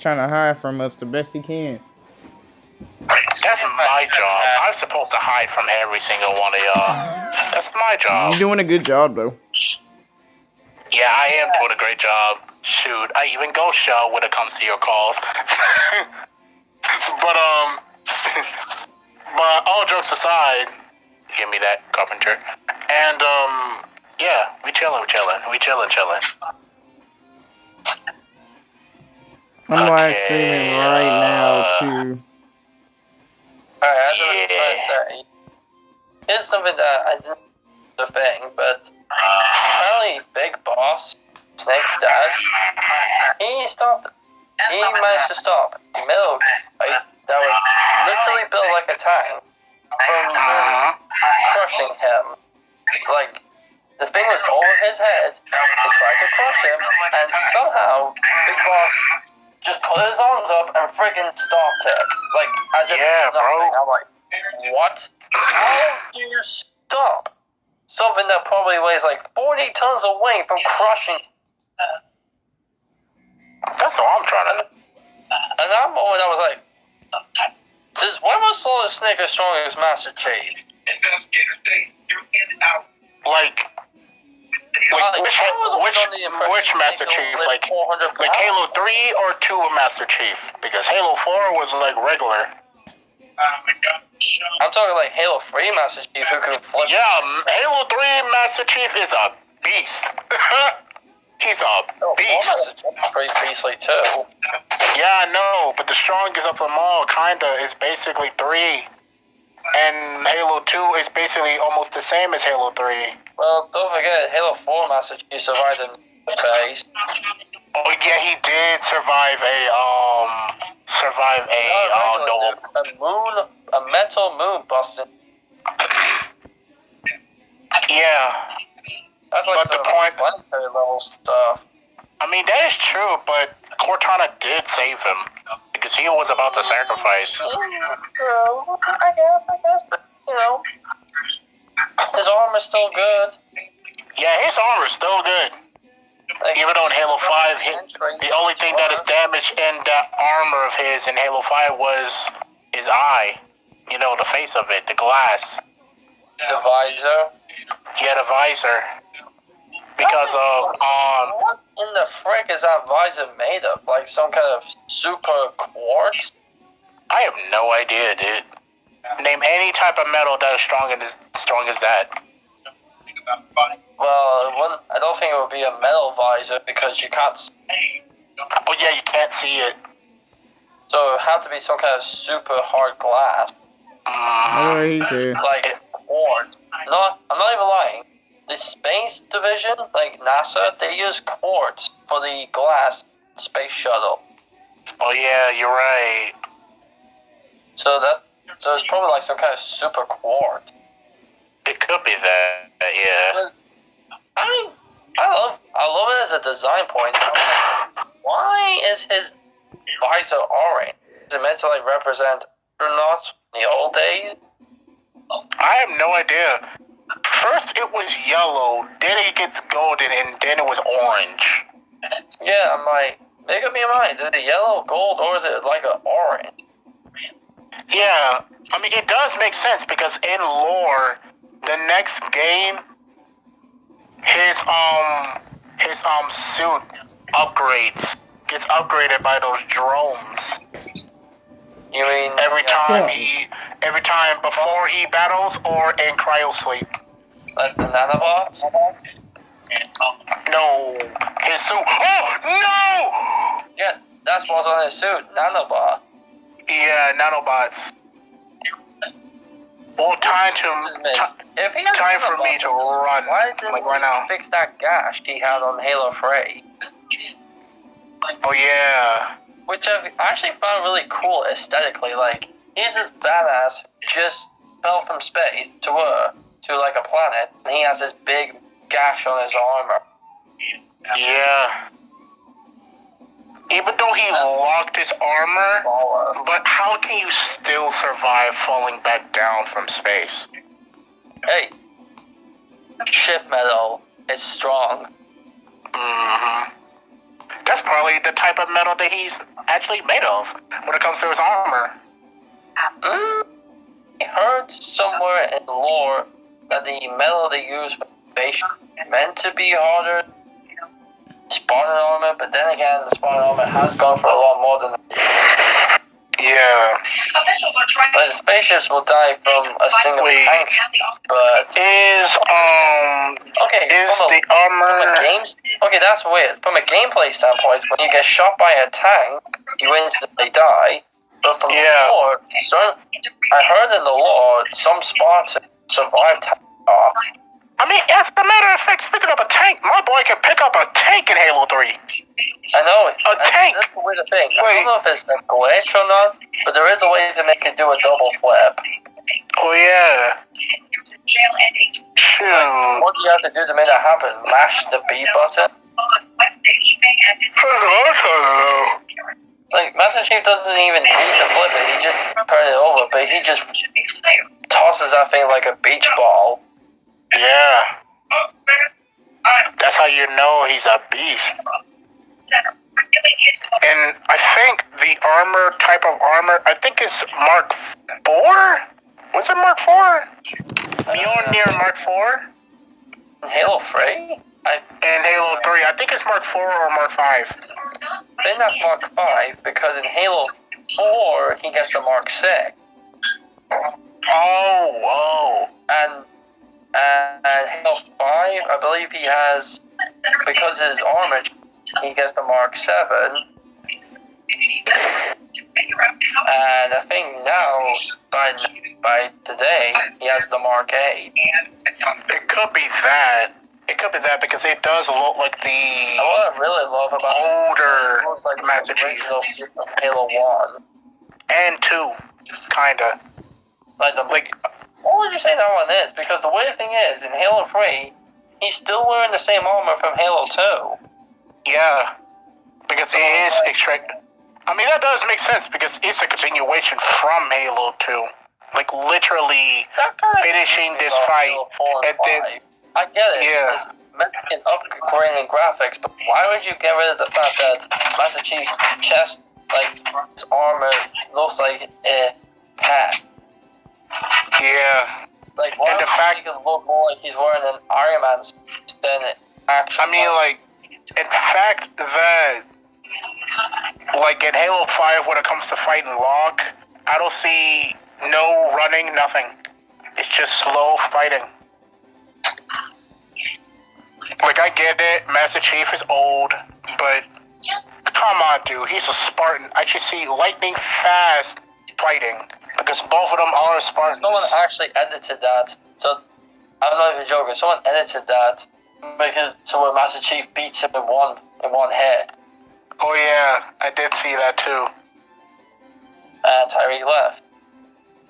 trying to hide from us the best he can. That's my job. I'm supposed to hide from every single one of y'all. That's my job. You're doing a good job, though. Yeah, I am doing a great job. Shoot, I even go show when it comes to your calls. but all jokes aside, give me that, Carpenter. And yeah, we chilling. I'm live streaming right now too. Alright, here's something that I didn't know the thing, but apparently Big Boss, Snake's dad, he managed to stop milk that was literally built like a tank from crushing him. Like, the thing was over his head, they tried to crush him, and somehow Big Boss just put his arms up and friggin' stopped it. Like, as if nothing. Bro. I'm like, what? How do you stop something that probably weighs like 40 tons of weight from crushing? That's all I'm trying to. And that moment I was like, since when was Solid Snake as strong as Master Chief? Like which Master Chief? Like Halo 3 or 2 of Master Chief? Because Halo 4 was like regular. I'm talking like Halo 3 Master Chief who can flip. Yeah, Halo 3 Master Chief is a beast. He's a beast. Pretty beastly too. Yeah, I know, but the strongest of them all kinda is basically 3. And Halo 2 is basically almost the same as Halo 3. Well, don't forget, Halo 4 Master Chief survived in space. Oh yeah, he did survive a mental moon busting. Yeah. That's like the point, planetary level stuff. I mean, that is true, but Cortana did save him because he was about to sacrifice. I guess, you know, his armor's still good. Yeah, his armor's still good. Like, even though in Halo 5, the only thing that is damaged in that armor of his in Halo 5 was his eye. You know, the face of it, the glass. The visor? Yeah, the visor. Because of, What in the frick is that visor made of? Like some kind of super quartz? I have no idea, dude. Name any type of metal that is strong as that. Well, I don't think it would be a metal visor because you can't see. Oh yeah, you can't see it. So it would have to be some kind of super hard glass. Oh, easy. Like quartz. I'm not even lying. The space division, like NASA, they use quartz for the glass space shuttle. Oh yeah, you're right. So it's probably like some kind of super quartz. It could be that, yeah. I love it as a design point. Why is his visor orange? Is it meant to like represent astronauts in the old days? I have no idea. First it was yellow, then it gets golden, and then it was orange. Yeah, I'm like, make up your mind. Is it yellow, gold, or is it like an orange? Yeah, I mean it does make sense because in lore, the next game, his suit gets upgraded by those drones. You mean every time before he battles or in cryo sleep? Like the nanobots? No, his suit. Oh no! Yeah, that's what's on his suit, nanobot. Yeah, nanobots. Well, time for me to run. Why didn't like right now. Fix that gash he had on Halo 3? Oh yeah. Which I actually found really cool aesthetically. Like, he's this badass, just fell from space to Earth, to like a planet, and he has this big gash on his armor. Yeah. Even though he locked his armor, but how can you still survive falling back down from space? Hey, ship metal, it's strong. Mm-hmm. That's probably the type of metal that he's actually made of when it comes to his armor. I heard somewhere in the lore that the metal they use for innovation is meant to be harder than Spartan armor, but then again, the Spartan armor has gone for a lot more than that. Yeah. But the spaceships will die from a single tank. But the armor? Okay, that's weird. From a gameplay standpoint, when you get shot by a tank, you instantly die. But from the lore, I heard in the lore some Spartans survived tank. I mean, as a matter of fact, speaking of a tank, my boy can pick up a tank in Halo 3. I know. A tank. That's the weird thing. I don't know if it's a glitch or not, but there is a way to make it do a double flip. Oh, yeah. Shoot. What do you have to do to make that happen? Mash the B button? Like, Master Chief doesn't even need to flip it, he just turns it over, but he just tosses that thing like a beach ball. Yeah. That's how you know he's a beast. And I think the type of armor, I think it's Mark 4? Was it Mark 4? Near Mark 4? In Halo 3? In Halo 3, I think it's Mark 4 or Mark 5. I think that's Mark 5, because in Halo 4, he gets the Mark 6. Oh, whoa. And Halo 5, I believe he has, because of his armor, he gets the Mark 7. And I think now, by today, he has the Mark 8. It could be that. It could be that because it does look like what I really love about older like Master Chief. Halo 1. And 2, kinda. What would you say that one is? Because the weird thing is, in Halo 3, he's still wearing the same armor from Halo 2. Yeah. Because it is extract. I mean, that does make sense because it's a continuation from Halo 2. Like, literally finishing this fight. And then, I get it. Yeah. It's upgrading graphics, but why would you get rid of the fact that Master Chief's chest, like, his armor looks like a hat? Yeah. Like, why would he look more like he's wearing an Iron Man than actually? I mean, like, in fact, that, like, in Halo 5, when it comes to fighting Locke, I don't see no running, nothing. It's just slow fighting. Like, I get it, Master Chief is old, but come on, dude, he's a Spartan. I should see lightning fast fighting, because both of them are Spartans. Someone actually edited that, so I'm not even joking. Someone edited that because so when Master Chief beats him in one hit. Oh yeah, I did see that too. And Tyreek left.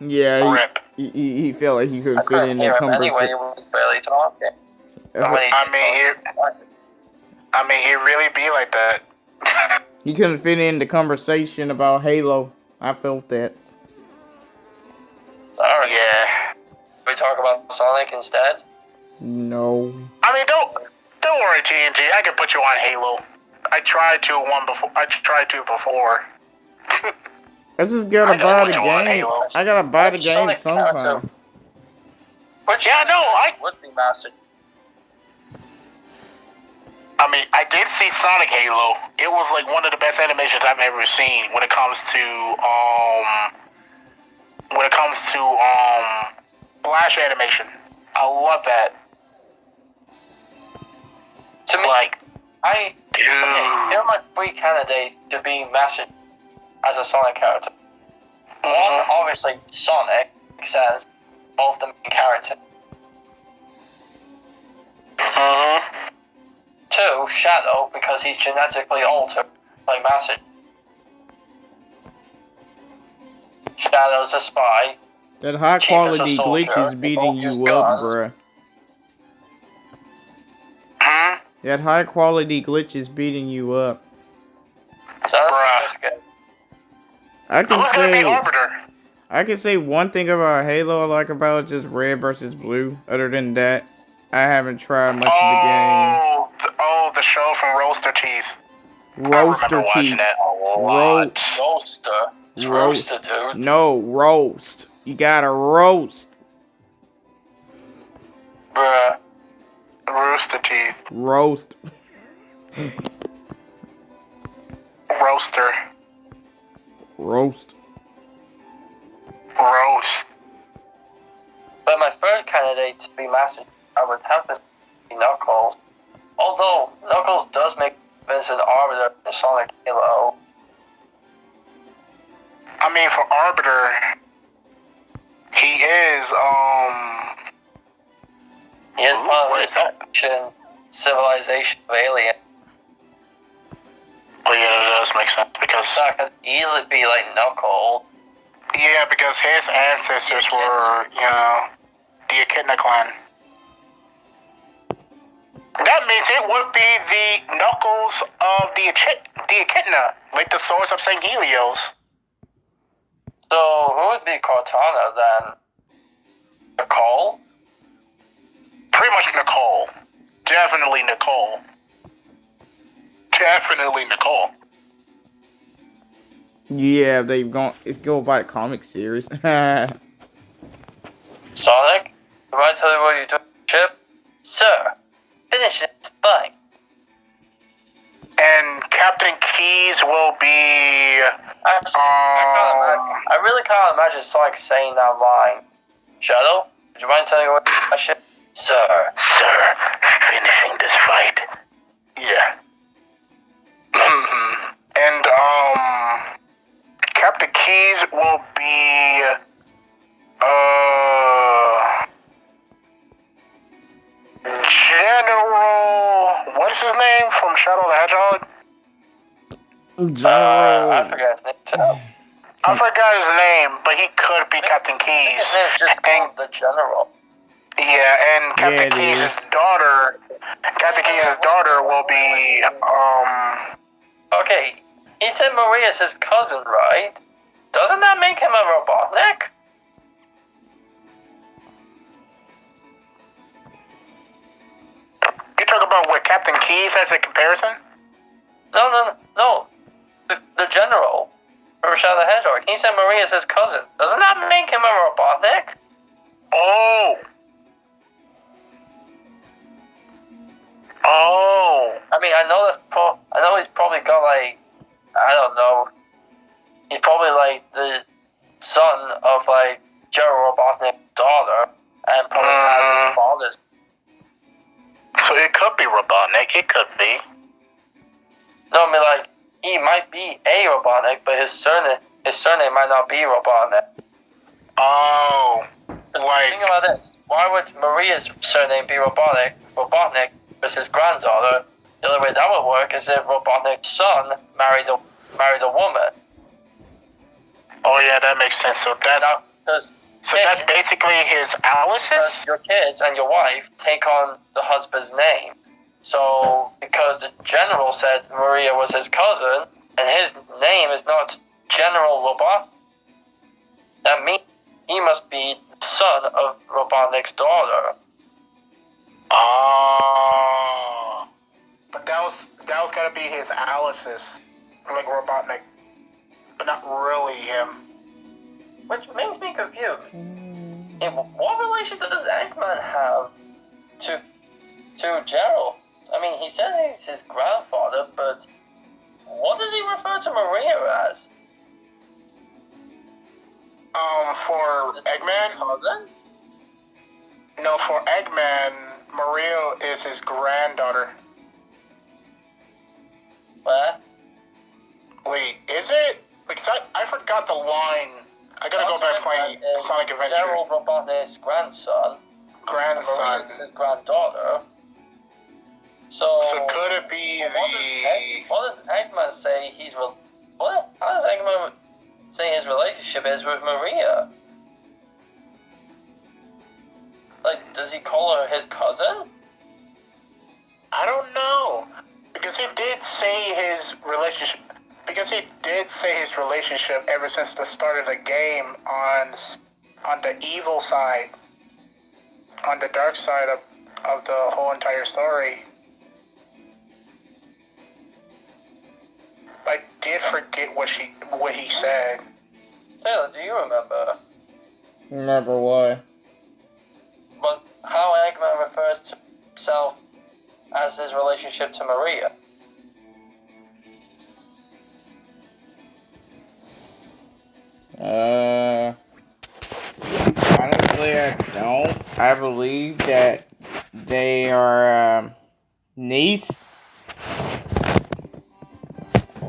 Yeah, Rip. He felt like he couldn't fit in the conversation. Anyway, he was barely talking. I mean, he really be like that. He couldn't fit in the conversation about Halo. I felt that. Sorry. Yeah. We talk about Sonic instead? No. I mean, don't worry, T.N.G. I can put you on Halo. I tried to before. I just gotta buy the game. I gotta buy the game sometime. But yeah, no, I would be mastered. I mean, I did see Sonic Halo. It was like one of the best animations I've ever seen when it comes to flash animation. I love that. To me, like, here are my 3 candidates to be mastered as a Sonic character. One, obviously, Sonic, since both the main characters. 2, Shadow, because he's genetically altered, like Master. Shadow's a spy. That high quality glitch is beating you up, bruh. That high quality glitch is beating you up. I can say one thing about Halo I like about it, just red versus blue. Other than that, I haven't tried much of the game. The show from Roaster Teeth. Roaster teeth. That a lot. Roaster, dude. No, roast. You gotta roast. Bruh. Rooster teeth. Roast. Roaster. Roast. Roast. But my third candidate to be Master, I would have to be Knuckles. Although Knuckles does make Vincent Arbiter in Sonic Halo. I mean, for Arbiter, he is part of the civilization of alien. Oh yeah, that does make sense because That could easily be like Knuckles. yeah, because his ancestors were, the Echidna clan. That means it would be the Knuckles of the Echidna, like the source of St. Helios. So who would be Cortana then? Nicole? Pretty much Nicole. Definitely Nicole. Definitely Nicole. Yeah, they've gone. It go by the comic series. Sonic? Am I tell you what you do, Chip? Sir, finish this fight. And Captain Keys will be. I really can't imagine Sonic saying that line. Shadow, would you mind telling me what I should? Sir, finishing this fight. Yeah. And Captain Keys will be General. What is his name from Shadow the Hedgehog? I forgot his name too. I forgot his name, but he could be Captain Keys. His name's just called the General. Yeah, and Captain Keys' daughter. Captain Keys' daughter will be Okay, he said Maria's his cousin, right? Doesn't that make him a Robotnik? You talk about what Captain Keys as a comparison? No. The General from Shadow the Hedgehog. He said Maria's his cousin. Doesn't that make him a Robotnik? Oh. I mean, I know he's probably got like, I don't know. He's probably like the son of like General Robotnik's daughter, and probably has his father's. So it could be Robotnik. It could be. No, I mean like he might be a Robotnik, but his surname might not be Robotnik. Oh, like. Think about this. Why would Maria's surname be Robotnik was his granddaughter? The only way that would work is if Robotnik's son married a woman. Oh yeah, that makes sense. So that's basically his Alice's? Your kids and your wife take on the husband's name. So because the general said Maria was his cousin, and his name is not General Robot, that means he must be the son of Robotnik's daughter. Oh. But that was gotta be his Alice's, like Robotnik, but not really him. Which makes me confused. What relation does Eggman have to Gerald? I mean, he says he's his grandfather, but what does he refer to Maria as? For Eggman? Cousin? No, for Eggman, Maria is his granddaughter. What? Wait, is it? Because I forgot the line. I gotta go back and play Sonic Adventure. Gerald Robotnik's grandson. Grandson. Maria's his granddaughter. So could it be what does Eggman say how does Eggman say his relationship is with Maria? Like, does he call her his cousin? I don't know. Because he did say his relationship. Because he did say his relationship ever since the start of the game on the evil side, on the dark side of the whole entire story. did forget what he said. Taylor, do you remember? Remember what? But how Eggman refers to himself as his relationship to Maria? Honestly, I don't. I believe that they are, niece.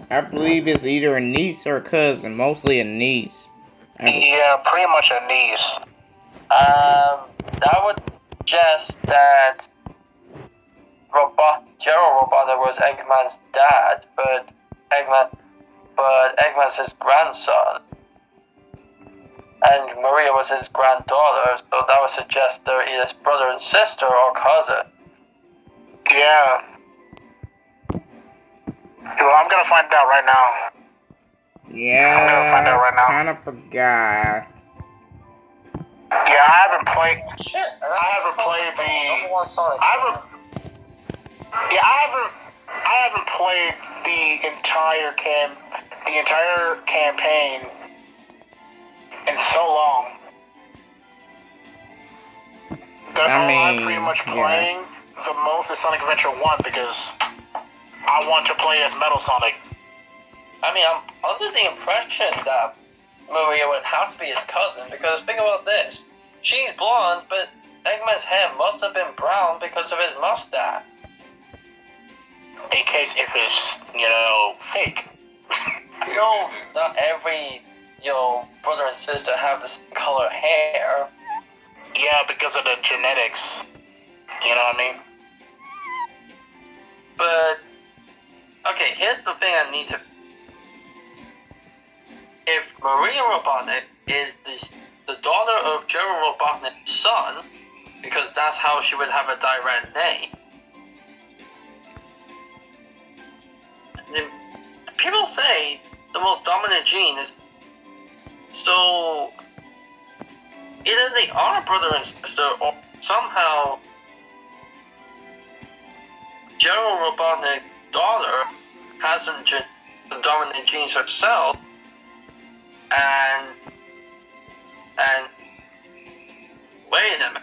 I believe it's either a niece or a cousin. Mostly a niece. Yeah, pretty much a niece. That would suggest that Gerald Robotnik was Eggman's dad, but Eggman's his grandson, and Maria was his granddaughter. So that would suggest they're either his brother and sister or cousin. Yeah. Well, I'm gonna find out right now. Yeah, kind of forgot. Yeah, I haven't played the entire campaign in so long. I'm pretty much playing the most is Sonic Adventure 1 because I want to play as Metal Sonic. I mean, I'm under the impression that Maria would have to be his cousin, because think about this. She's blonde, but Eggman's hair must have been brown because of his mustache. In case if it's, fake. Not every, brother and sister have the same color hair. Yeah, because of the genetics. You know what I mean? But, okay, here's the thing I need to... If Maria Robotnik is the daughter of Gerald Robotnik's son, because that's how she would have a direct name, then people say the most dominant gene is... So, either they are brother and sister, or somehow Gerald Robotnik's daughter has some dominant genes herself, and wait a minute.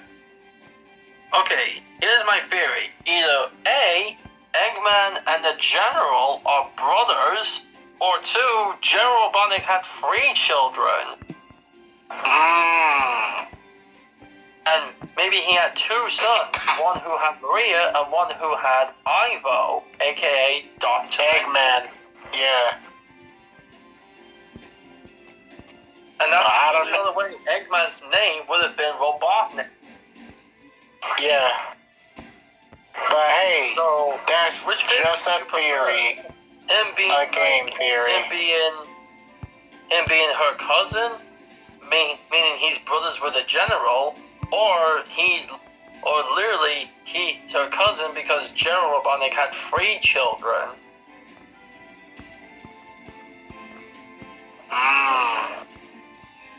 Okay, here's my theory. Either A, Eggman and the General are brothers, or 2, General Robotnik had 3 children. And maybe he had 2 sons, one who had Maria and one who had Ivo, aka Dr. Eggman. Yeah. And that's the other way Eggman's name would have been Robotnik. Yeah. But hey, so that's just a theory. Him being a game theory. Him being her cousin, meaning he's brothers with a general, or literally he's her cousin because General Robotnik had 3 children.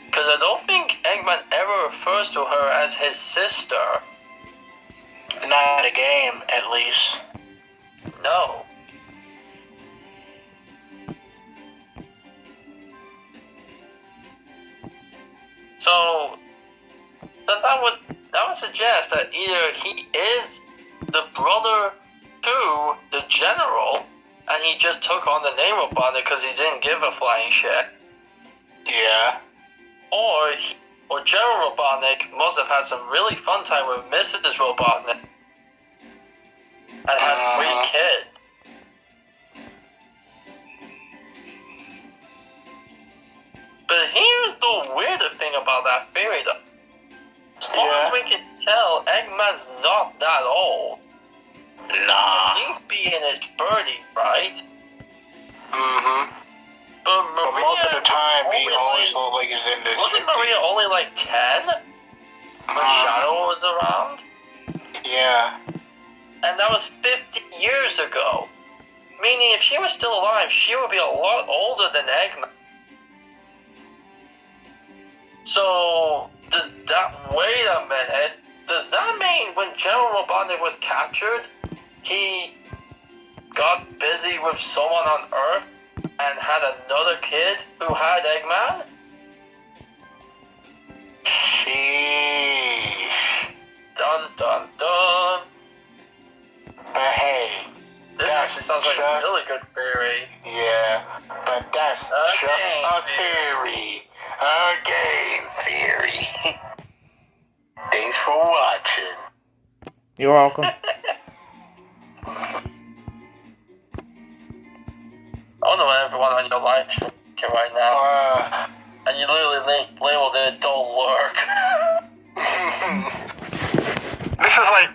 Because I don't think Eggman ever refers to her as his sister. Not a game, at least. No. So that would suggest that either he is the brother to the general, and he just took on the name Robotnik because he didn't give a flying shit. Yeah. Or General Robotnik must have had some really fun time with Mrs. Robotnik and had 3 kids. But here's the weirder thing about that theory, though. As far as we can tell, Eggman's not that old. Nah. He's being his 30s, right? But most of the time, he always looks like he's in this. Wasn't Maria only like 10 when Shadow was around? Yeah. And that was 50 years ago. Meaning, if she was still alive, she would be a lot older than Eggman. So, wait a minute, does that mean when General Robotnik was captured, he got busy with someone on Earth and had another kid who had Eggman? Sheesh. Dun dun dun. But hey, This actually sounds like a really good theory. yeah, but that's just a theory. A game theory. Thanks for watching. You're welcome. I wonder what everyone on your live stream right now. And you literally labeled it "don't work." This is like,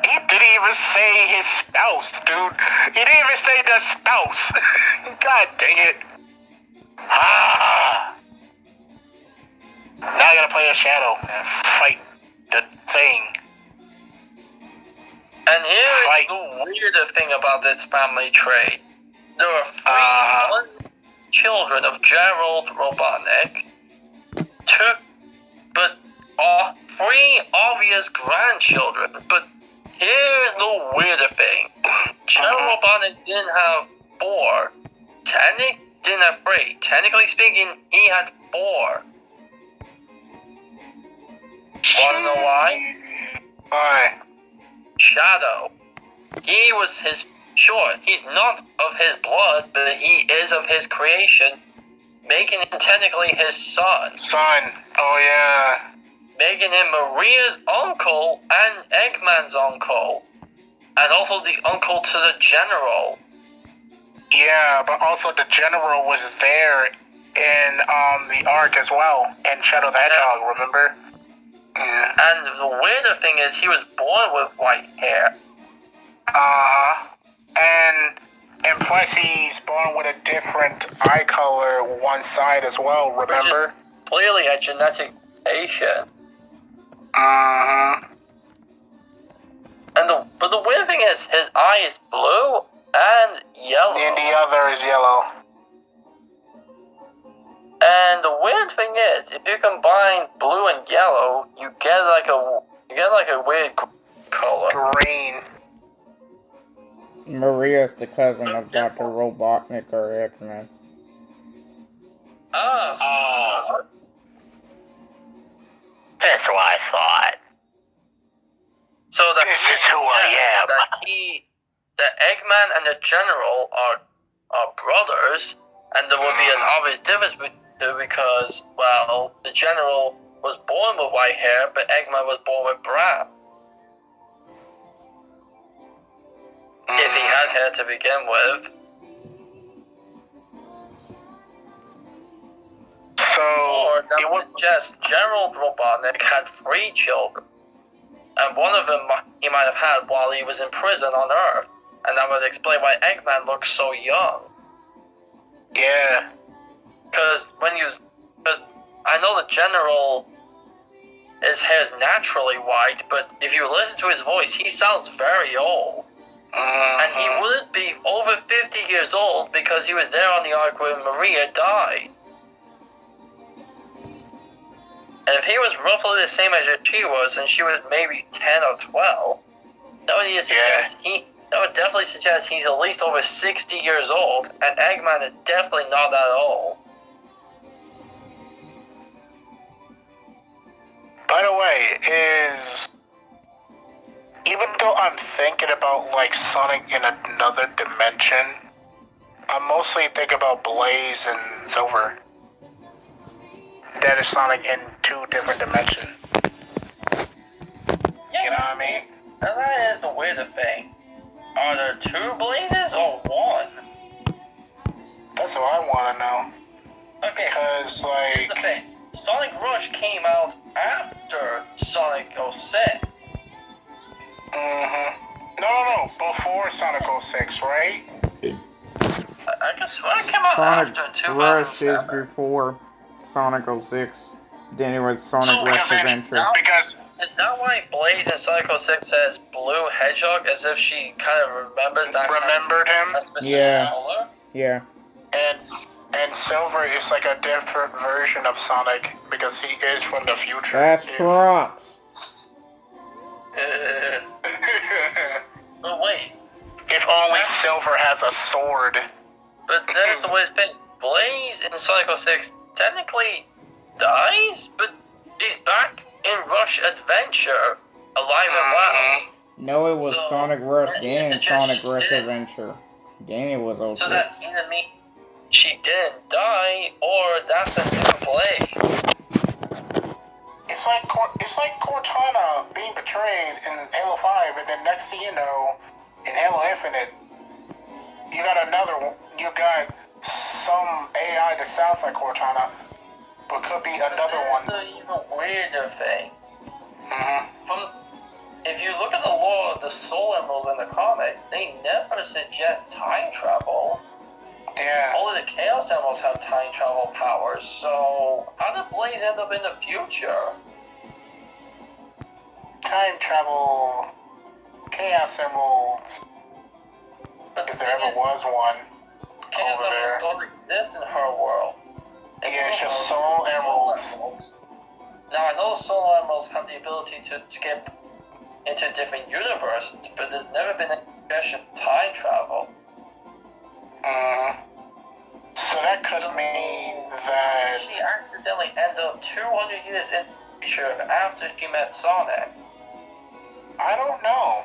he didn't even say his spouse, dude. He didn't even say the spouse. God dang it. Ah. Now I gotta play a shadow and fight the thing. And here is the weirdest thing about this family tree. There are three children of Gerald Robotnik, three obvious grandchildren. But here's the weirder thing. Gerald Robotnik didn't have four. Didn't have three. Technically speaking, he had four. Wanna know why? Why? Shadow. He was his... Sure, he's not of his blood, but he is of his creation, making him technically his son. Son. Oh, yeah. Making him Maria's uncle and Eggman's uncle. And also the uncle to the general. Yeah, but also the general was there in the arc as well, in Shadow the Hedgehog, remember? Yeah. And the weirder thing is he was born with white hair. And plus he's born with a different eye color one side as well, remember? Clearly a genetic patient. But the weird thing is his eye is blue and yellow. And the other is yellow. And the weird thing is, if you combine blue and yellow, you get like a weird color. Green. Maria's the cousin of Dr. Robotnik or Eggman. Oh. That's what I thought. So this is who I am. The Eggman and the General are brothers, and there will be an obvious difference because, well, the General was born with white hair, but Eggman was born with brown. If he had hair to begin with. So, Or that would suggest Gerald Robotnik had 3 children. And one of them he might have had while he was in prison on Earth. And that would explain why Eggman looks so young. yeah. Because I know the General, his hair is naturally white, but if you listen to his voice, he sounds very old. And he wouldn't be over 50 years old because he was there on the arc when Maria died. And if he was roughly the same age as she was, and she was maybe 10 or 12, that would definitely suggest he's at least over 60 years old, and Eggman is definitely not that old. By the way, even though I'm thinking about like Sonic in another dimension, I mostly think about Blaze and Silver. That is Sonic in 2 different dimensions. Yeah, you know what I mean? And that is the weirder thing. Are there 2 Blazes or 1? That's what I want to know. Okay, Because, here's the thing. Sonic Rush came out after Sonic 06. No, before Sonic 06, right? I guess it came out Sonic after in Rush is 2007. before Sonic 06. Then it was Sonic Rush Adventure. Because Is that why Blaze in Sonic 06 says Blue Hedgehog, as if she kind of remembers that remembered him? that specific Yeah. color? Yeah. And Silver is like a different version of Sonic because he is from the future. That's Trunks. But wait, If only Silver has a sword. But there's the weird thing. Blaze in Sonic 06 technically dies, but he's back in Rush Adventure, alive and well. No, it was Sonic Rush, then Sonic Rush Adventure. Then it was 06. So that either means she didn't die, or that's a new Blaze. It's like Cortana being betrayed in Halo 5, and then next thing you know, in Halo Infinite, you got some AI that sounds like Cortana, but could be another one. That's the even weirder thing. If you look at the lore of the Soul Emerald in the comic, they never suggest time travel. Yeah. Only the Chaos Emeralds have time travel powers, so how did Blaze end up in the future? Time travel, Chaos Emeralds, if there ever was one Chaos over there. Emeralds don't exist in her world. Yeah, it's just Soul Emeralds. Now I know Soul Emeralds have the ability to skip into different universes, but there's never been a suggestion of time travel. So that could mean that She accidentally ended up 200 years in the future after she met Sonic. I don't know.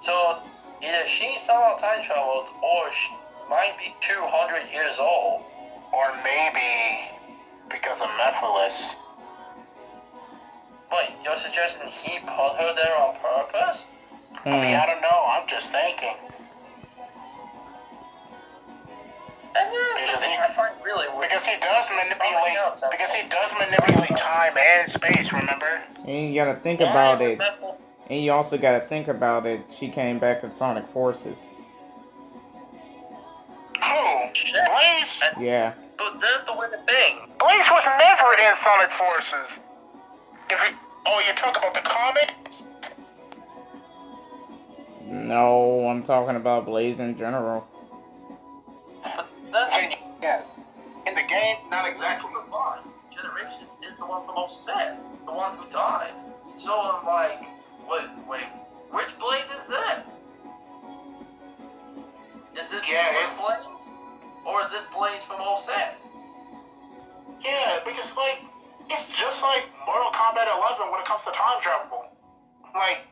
So either she somehow time traveled, or she might be 200 years old. Or maybe because of Mephiles. Wait, you're suggesting he put her there on purpose? I mean, I don't know. I'm just thinking. And the thing I find really weird. Because he does manipulate time and space, remember? And you gotta think about it. And you also gotta think about it. She came back in Sonic Forces. Who? Blaze? Yeah. But there's the weird thing. Blaze was never in Sonic Forces. You talk about the comic? No, I'm talking about Blaze in general. Yeah. In the game, not exactly. Generation is the one from 06, the one who died. So I'm like, wait, which Blaze is that? Is this Blaze? Or is this Blaze from 06? Yeah, because it's just like Mortal Kombat 11 when it comes to time travel. Like,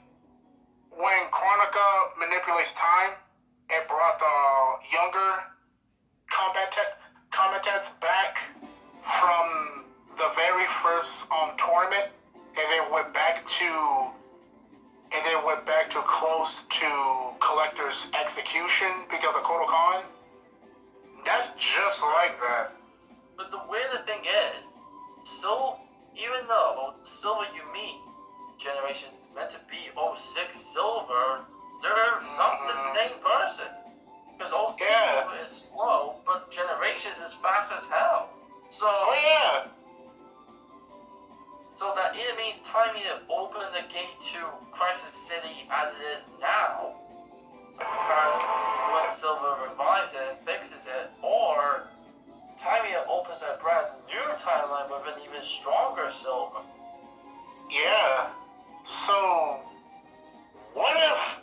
when Chronica manipulates time, it brought the younger combatants back from the very first tournament, and then went back to close to Collector's execution because of Kotal Khan. That's just like that. But the weird thing is, even though Silver you meet generation is meant to be 06 Silver, they're not the same person. Because 06 Silver is slow, but Generations is fast as hell. So So that either means time either open the gate to Crisis City as it is now, when Silver revives it and fixes it, or time either opens a brand new timeline with an even stronger Silver. Yeah. So, what if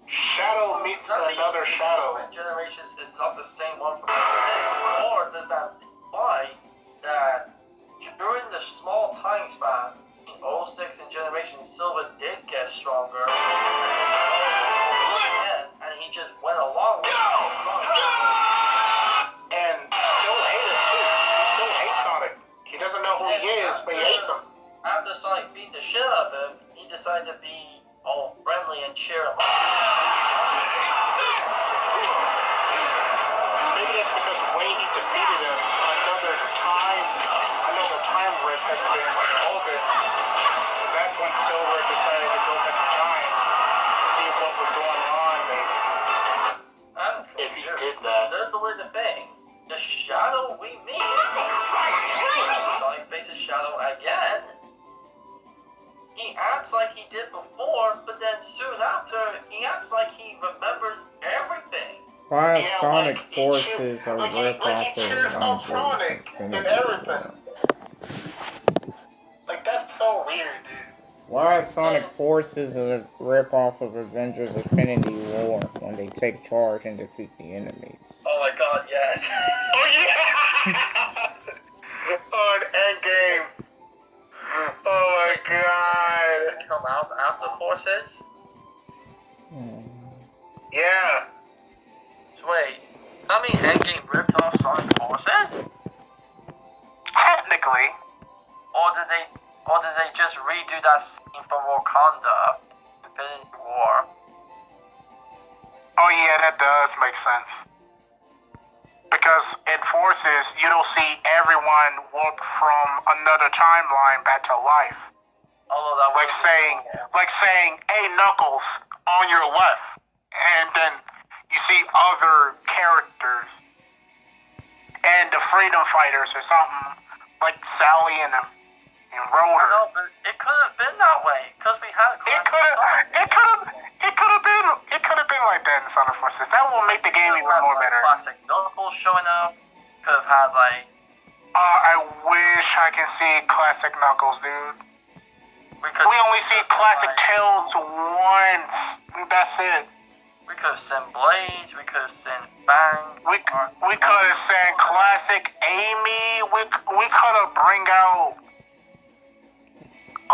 Shadow meets another Shadow? Generations is not the same one from the beginning, or does that imply that during the small time span in 06 and Generation Silver did get stronger, and he just went along with it. And still hate him too. He still hates Sonic. He doesn't know who he is, but he hates him. After Sonic beat the shit out of him, he decided to be all friendly and cheer him up. Maybe that's because when he defeated him, another time rift has been opened. That's when Silver decided to go back in time to see what was going on, maybe. If he did that. There's the weird thing. The Shadow we meet, Sonic faces Shadow again. He acts like he did before, but then soon after, he acts like he remembers everything. Why Sonic Forces are ripped off of Sonic and everything. Like, that's so weird, dude. Why is Sonic Forces a ripoff of Avengers Infinity War when they take charge and defeat the enemies? Oh my god, yes. Oh yeah! On Endgame. Oh my god. Come out after Forces? Yeah. So wait, I mean Endgame ripped off Sonic Forces? Technically. Or did they just redo that scene from Wakanda, Infinity War? Oh yeah, that does make sense. Because in Forces, you don't see everyone warp from another timeline back to life. Although that Like saying, hey Knuckles, on your left. And then you see other characters. And the Freedom Fighters or something. Like Sally and Rotor. No, but it could have been that way, because we had It could have been like that in Sonic Forces. That will make the game even more better. Classic Knuckles showing up. Could have had like. I wish I can see classic Knuckles, dude. We only see classic Tails once. That's it. We could have sent Blaze. We could have sent Bang. We could have sent classic Amy. We could have bring out.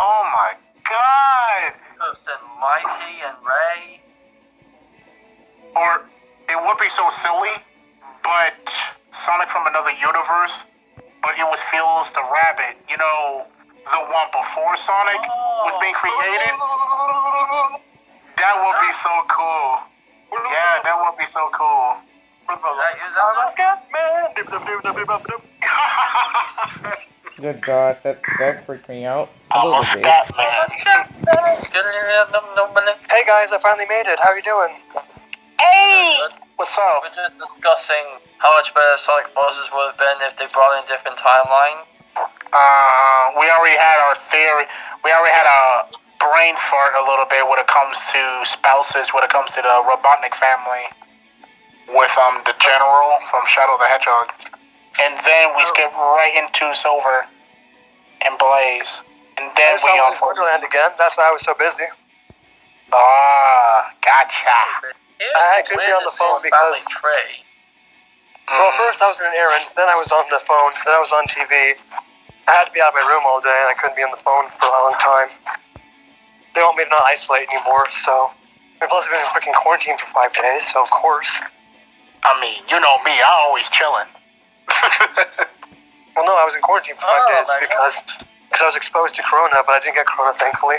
Oh my god. We could have sent Mighty and Ray. Or it would be so silly, but Sonic from another universe, but it was Phil's the rabbit, you know, the one before Sonic was being created. That would be so cool. Yeah, that would be so cool. Good gosh, that freaked me out a little bit. Hey guys, I finally made it. How are you doing? Hey! What's up? We're just discussing how much better Sonic Forces would have been if they brought in a different timeline. We already had our theory. We already had a brain fart a little bit when it comes to spouses, when it comes to the Robotnik family, with the General from Shadow the Hedgehog, and then we skip right into Silver and Blaze, and then we on Wonderland again. That's why I was so busy. Ah, gotcha. I couldn't be on the phone because. Well, first I was in an errand, then I was on the phone, then I was on TV. I had to be out of my room all day, and I couldn't be on the phone for a long time. They want me to not isolate anymore, so. And plus, I've been in freaking quarantine for 5 days, so of course. I mean, you know me, I'm always chilling. Well, no, I was in quarantine for 5 days because I was exposed to Corona, but I didn't get Corona, thankfully.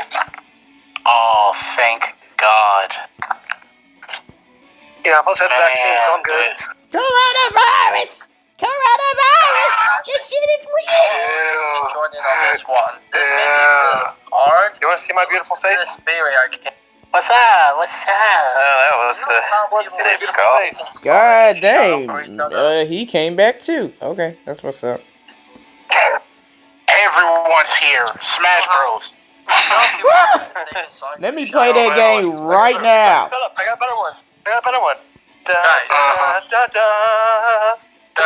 Oh, thank God. Yeah, plus I had the vaccine, so I'm good. Coronavirus! Coronavirus! This shit is real! Joining on this one. This may be really hard. You want to see my beautiful face? This theory I can't. What's up? What's up? Oh, that was the beautiful face. God dang, he came back too. Okay, that's what's up. Everyone's here. Smash Bros. Let me play that game right now. Shut up, I got a better one. Da, Guys, da, da, da,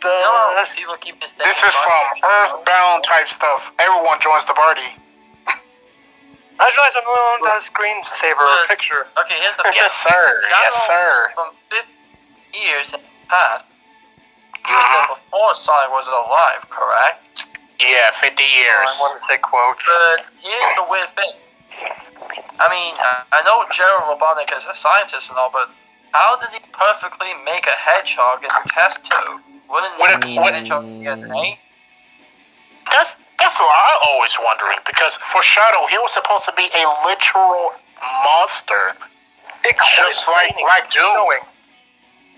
da, people keep mistaking. This is from Earthbound type stuff. Everyone joins the party. I realize I'm on that screensaver picture. Okay, here's the Yes, sir. Yes, sir. From 50 years in the past, you said before Sonic was alive, correct? Yeah, 50 years. I wanted to say quotes. But here's the weird thing. I mean, I know General Robotnik is a scientist and all, but how did he perfectly make a hedgehog in a test tube? Wouldn't he need a hedgehog DNA? That's what I always wondering, because for Shadow, he was supposed to be a literal monster. Just like Black Doom.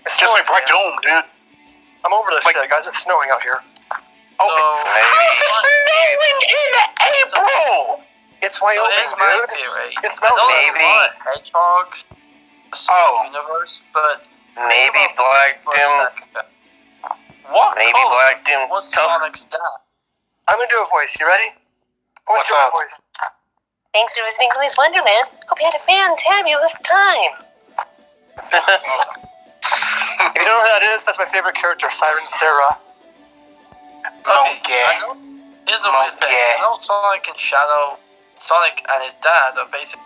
Just like Black Doom, dude. I'm over this shit, guys. It's snowing out here. Oh, it's snowing in April! It's Wyoming, Here's my dude. theory. It's I know snowing. there's a lot of hedgehogs in the universe, but Maybe Black Doom. What Maybe color Black Doom. was Sonic's dad? I'm gonna do a voice. You ready? What's up? Voice? Thanks for visiting Willy's Wonderland. Hope you had a fantabulous time. If you don't know who that is, that's my favorite character, Siren Sarah. Okay, I know. Here's the weird thing. I know Sonic and Shadow Sonic and his dad are basically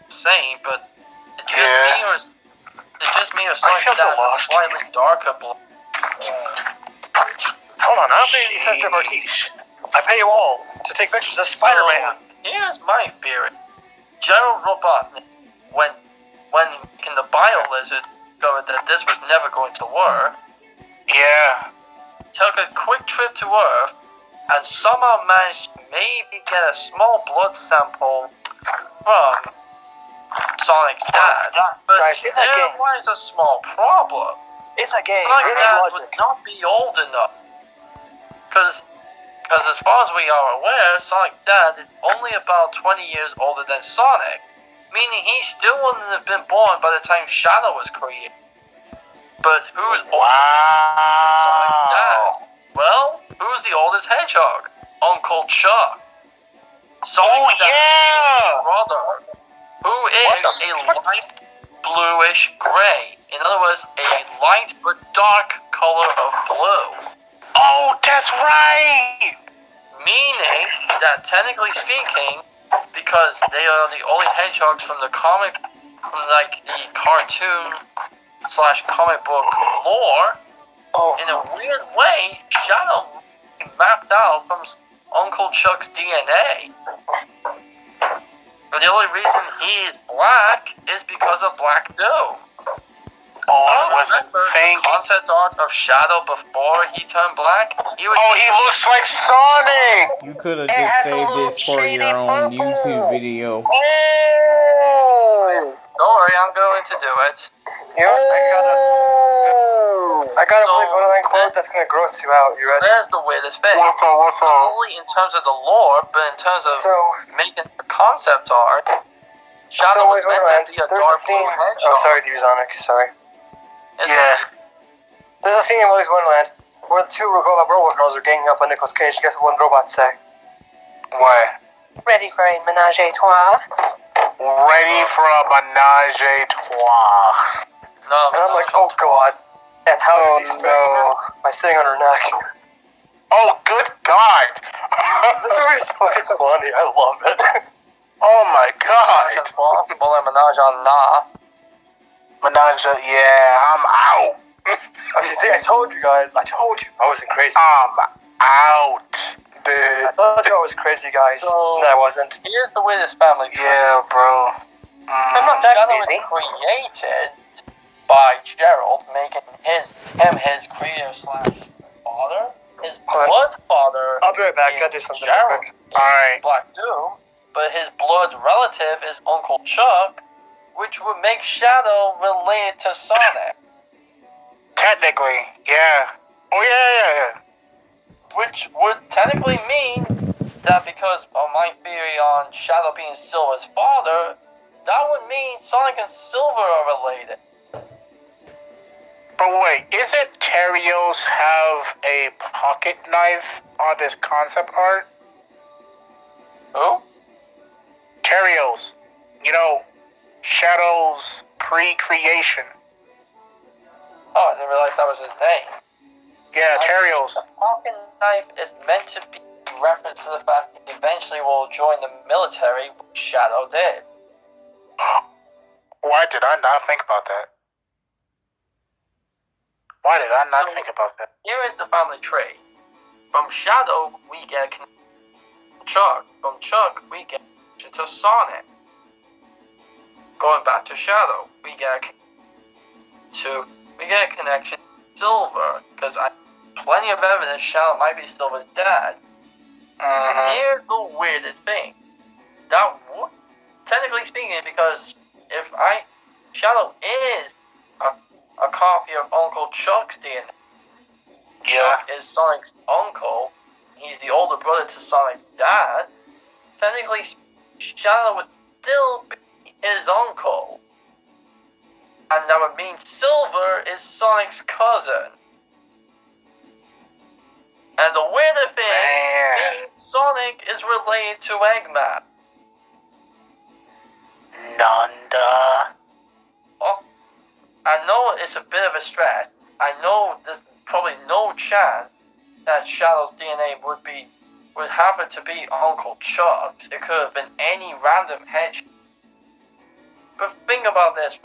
the same, but it's just me or Sonic's feel so dad is lost. slightly darker blood. Hold on, I don't think he says they're artistes. I pay you all to take pictures of Spider-Man. So, here's my theory. General Robotnik, when making the Bio-Lizard, discovered that this was never going to work, took a quick trip to Earth, and somehow managed to maybe get a small blood sample from Sonic's dad. But Guys, it's a there game. was a small problem. It's a game. Sonic's Really dad logic. would not be old enough. Because as far as we are aware, Sonic's dad is only about 20 years older than Sonic, meaning he still wouldn't have been born by the time Shadow was created. But who's older than Sonic's dad? Well, who's the oldest hedgehog? Uncle Chuck. Sonic's brother, who is a light bluish gray. In other words, a light but dark color of blue. Oh, that's right! Meaning that technically speaking, because they are the only hedgehogs from the comic, from like the cartoon/comic book lore, in a weird way, Shadow mapped out from Uncle Chuck's DNA. But the only reason he is black is because of Black Doom. I wasn't Remember the thinking. concept art of Shadow before he turned black? He looks like Sonic! You could have It just has a saved little this for shady your own purple. YouTube video. Oh! Don't worry, I'm going to do it. You know, I got a Willy's Wonderland quote that's gonna gross you out. You ready? There's the weirdest thing. What's Not up? only in terms of the lore, but in terms of So, making the concept art, Shadow was Willy's meant Wonderland, to be a there's a dark scene. blue hedgehog. Oh, sorry to use Sonic. Sorry. Isn't Yeah. it? There's a scene in Willy's Wonderland where the two robot girls are ganging up on Nicolas Cage. Guess what one robot say? What? Ready for a menage a trois? Ready for a menage a trois. No, And I'm like, oh god. And how Oh, does he strangle no. her? By sitting on her neck. Oh, good God! This movie's fucking funny. I love it. Oh my God! Well, menage a nah. Menage, yeah, I'm out. Okay, see, I told you guys. I told you. I wasn't crazy. I'm out, I dude. told you I was crazy, guys. So- No, I wasn't. Here's the weirdest family tree. Yeah, bro. I'm not that Shadow crazy. was created by Gerald, making him his creator/father. His Hold on. blood father I'll be right back. is Gotta do something Gerald, real quick. is Alright. Black Doom, but his blood relative is Uncle Chuck, which would make Shadow related to Sonic. Technically, yeah. Oh, yeah. Which would technically mean that because of my theory on Shadow being Silver's father, that would mean Sonic and Silver are related. But wait, isn't Terios have a pocket knife on this concept art? Who? Terios. You know, Shadow's pre-creation. Oh, I didn't realize that was his name. Yeah, Terios. The pocket knife is meant to be a reference to the fact that he eventually will join the military, which Shadow did. Why did I not think about that? Why did I not So- think about that? Here is the family tree. From Shadow, we get Chuck. From Chuck, we get to Sonic. Going back to Shadow, we get a connection to Silver, because I plenty of evidence Shadow might be Silver's dad. Here's the weirdest thing. That technically speaking, because Shadow is a copy of Uncle Chuck's DNA. Yeah. Chuck is Sonic's uncle. He's the older brother to Sonic's dad. Technically, Shadow would still be his uncle. And that would mean Silver is Sonic's cousin. And the weirder thing Man. means Sonic is related to Eggman. Nanda. Oh, I know it's a bit of a stretch. I know there's probably no chance that Shadow's DNA would be would happen to be Uncle Chuck's. It could have been any random hedgehog. But think about this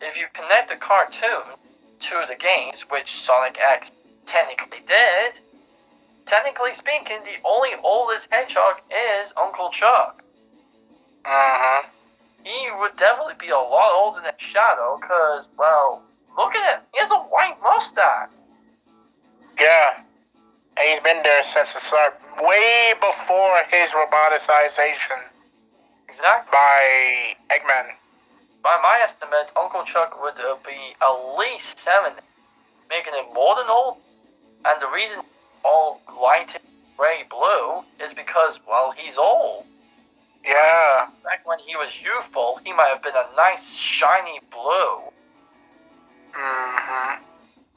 if you connect the cartoon to the games, which Sonic X technically did, technically speaking, the only oldest hedgehog is Uncle Chuck. He would definitely be a lot older than Shadow, because, well, look at him. He has a white mustache. Yeah. And he's been there since the start, way before his roboticization. Exactly. By Eggman. By my estimate, Uncle Chuck would be at least 7, making him more than old. And the reason all lighted gray blue is because, well, he's old. Yeah. Back when he was youthful, he might have been a nice shiny blue.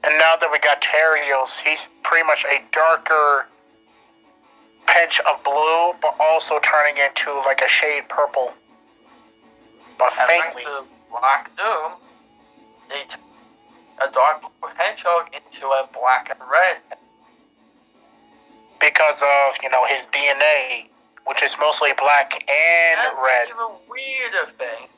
And now that we got Terios, he's pretty much a darker pinch of blue, but also turning into like a shade purple. But And faintly. thanks to Black Doom, they took a dark blue hedgehog into a black and red. Because of, his DNA, which is mostly black and red. That's an even weirder thing.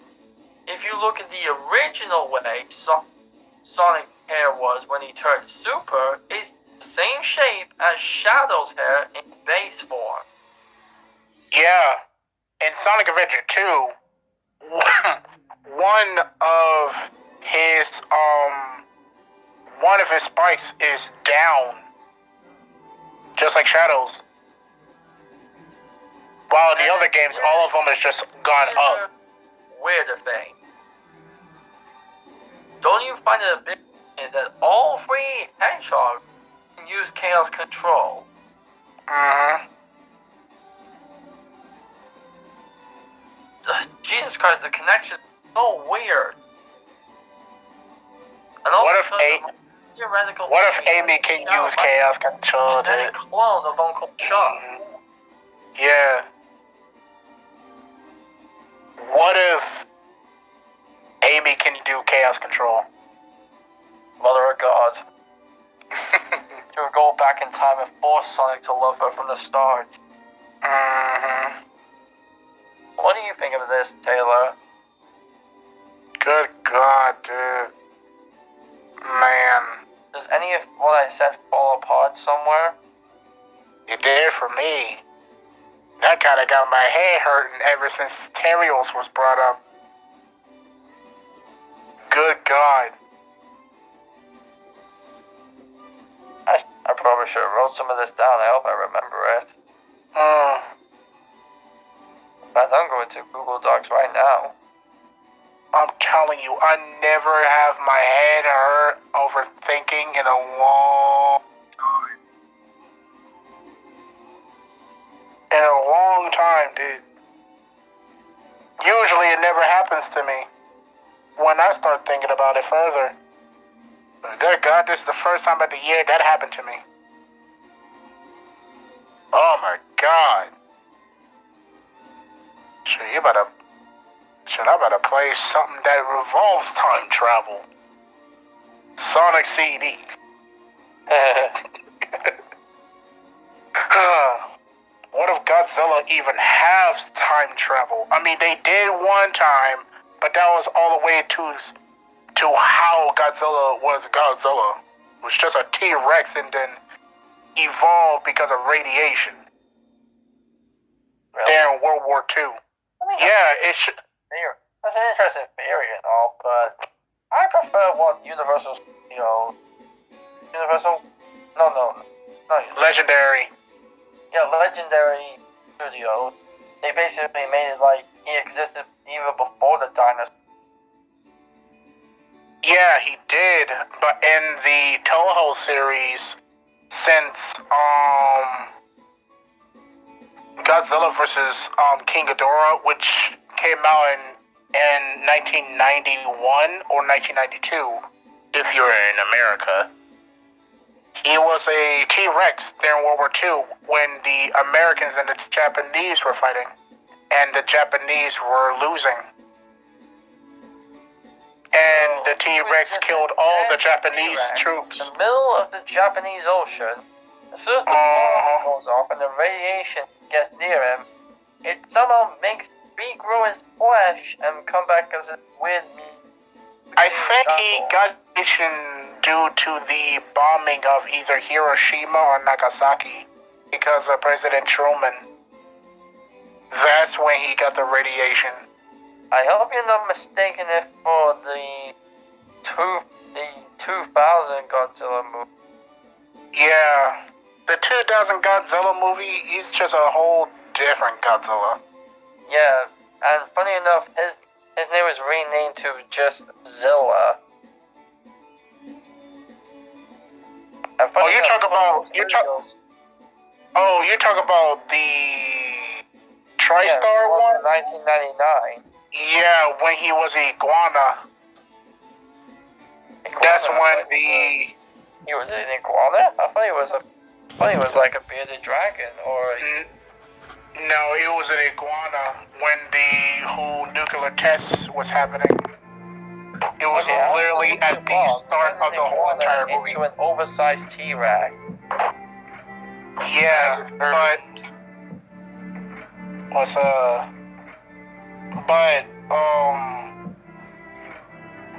If you look at the original way Sonic's hair was when he turned Super, it's the same shape as Shadow's hair in base form. Yeah. In Sonic Adventure 2, one of his spikes is down, just like Shadow's. While in the other games, all of them is just gone up. Weirder thing. Don't you find it a bit weird that all 3 hedgehogs can use Chaos Control? Jesus Christ, the connection is so weird. And What if Amy can use Chaos Control? A clone of Uncle Chuck. Yeah. What if Amy can do Chaos Control? Mother of God. She would go back in time and force Sonic to love her from the start. What do you think of this, Taylor? Good God, dude. Man. Does any of what I said fall apart somewhere? It did for me. That kind of got my head hurting ever since Terios was brought up. Good God. I probably should have wrote some of this down. I hope I remember it. But I'm going to Google Docs right now. I'm telling you, I never have my head hurt overthinking in a long time. In a long time, dude. Usually it never happens to me when I start thinking about it further. But good God, this is the first time of the year that happened to me. Oh my God. I better play something that revolves time travel. Sonic CD. What if Godzilla even has time travel? I mean, they did one time, but that was all the way to how Godzilla was Godzilla. It was just a T-Rex and then evolved because of radiation. Really? There in World War II. Yeah, it should. That's an interesting theory and all, but I prefer what Universal, Universal? No, not Universal. Legendary. Yeah, Legendary Studio. They basically made it like he existed even before the dinosaurs. Yeah, he did, but in the Toho series, since Godzilla vs. King Ghidorah, which came out in 1991 or 1992, if you're in America, he was a T-Rex during World War II when the Americans and the Japanese were fighting, and the Japanese were losing. And the T-Rex killed all the Japanese troops. In the middle of the Japanese Ocean, as soon as the goes off and the radiation gets near him, it somehow makes regrow his flesh and come back as a weird meat. I think he got radiation due to the bombing of either Hiroshima or Nagasaki because of President Truman. That's when he got the radiation. I hope you're not mistaken it for the 2000 Godzilla movie. Yeah, the 2000 Godzilla movie is just a whole different Godzilla. Yeah, and funny enough, his name was renamed to just Zilla. Oh, you talk about the TriStar one? 1999. Yeah, when he was an iguana. That's when the... He was an iguana? I thought he was like a bearded dragon, or... No, it was an iguana when the whole nuclear test was happening. It was literally at the start of the whole entire movie. Into an oversized T-Rex. Yeah,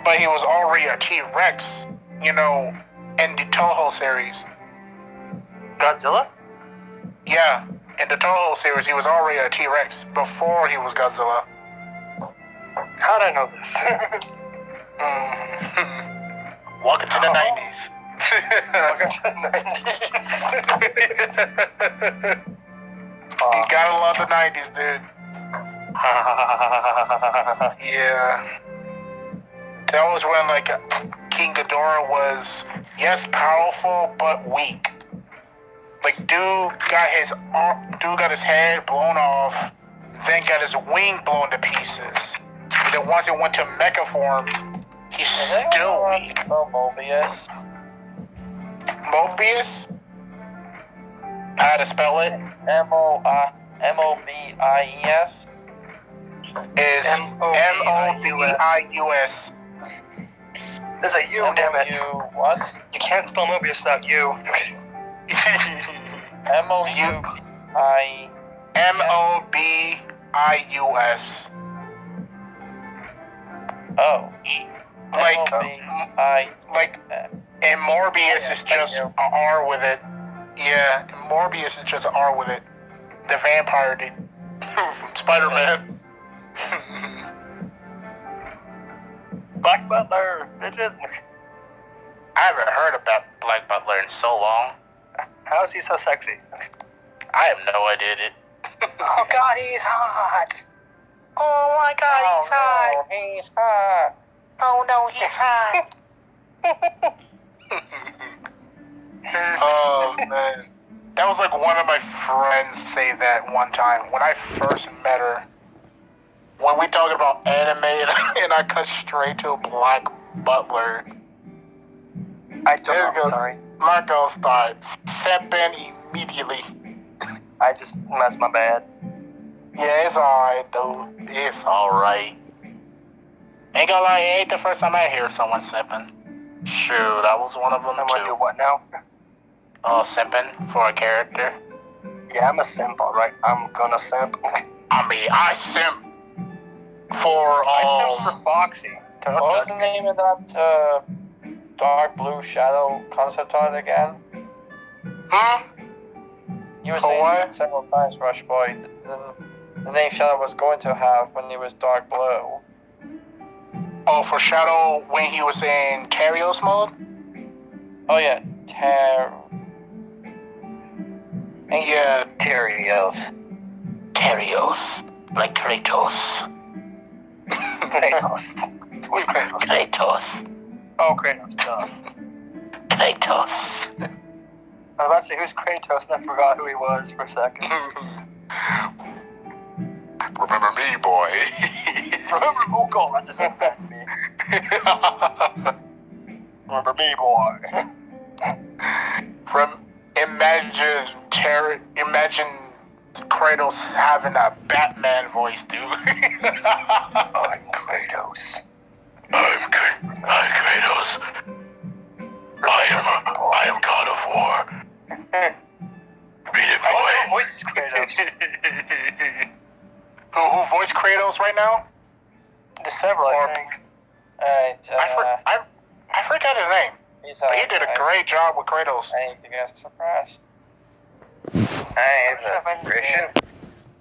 but he was already a T-Rex, you know, in the Toho series. Godzilla? Yeah, in the Toho series, he was already a T-Rex before he was Godzilla. How'd I know this? Welcome to the 90s. Welcome to the 90s. You gotta love the 90s, dude. Yeah. That was when, like, King Ghidorah was, yes, powerful, but weak. Like, dude got his head blown off, then got his wing blown to pieces. And then once it went to mecha form, he's still weak. Mobius. Mobius? How to spell it? M-O-B-I-E-S. Is M-O-B-I-U-S. There's a U, damn it. What? You can't spell Mobius without U. M-O-U-I... M-O-B-I-U-S. Oh. And Morbius is just an R with it. Yeah, Morbius is just an R with it. The vampire dude. Spider-Man. Black Butler, bitches. I haven't heard about Black Butler in so long. How is he so sexy? I have no idea, dude. Oh god, he's hot. Oh my god, he's hot. No, he's hot. Oh no, he's hot. Oh, man. That was like one of my friends say that one time when I first met her. When we talked about anime and I cut straight to Black Butler. I don't know, sorry. My girl starts stepping immediately. I just messed my bad. Yeah, it's alright, dude. It's alright. Ain't gonna lie, it ain't the first time I hear someone simping. Sure, that was one of them I'm gonna do too. what now? Oh, simping for a character? Yeah, I'm a simp, alright. I'm gonna simp. I mean, I simp for, I simp for Foxy. What was the name of that dark blue shadow concept art again? Huh? You were For saying what? several times, Rush Boy. The name Shadow was going to have when he was dark blue. Oh, for Shadow when he was in Terios mode? Oh yeah, Yeah, Terios. Terios. Like Kratos. Kratos. Who's Kratos? Kratos. Oh, Kratos, duh. Kratos. I was about to say, who's Kratos, and I forgot who he was for a second. Remember me, boy. Remember, oh god, this is bad to me. Remember me, boy. Imagine Kratos having a Batman voice, dude. I'm Kratos. I'm Kratos. I am God of War. Read it voices Kratos? Who voiced Kratos right now? There's several, I think. Alright, I forgot his name. But he did a great job with Kratos. I need to get surprised. I have a question.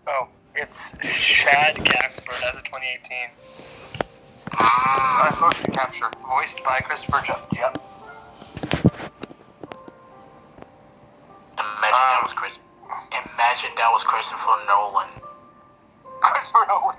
Oh, it's Shad Casper as of 2018. That's motion capture, voiced by Christopher Judge. Yep. Imagine that was Christopher Nolan. Christopher Nolan.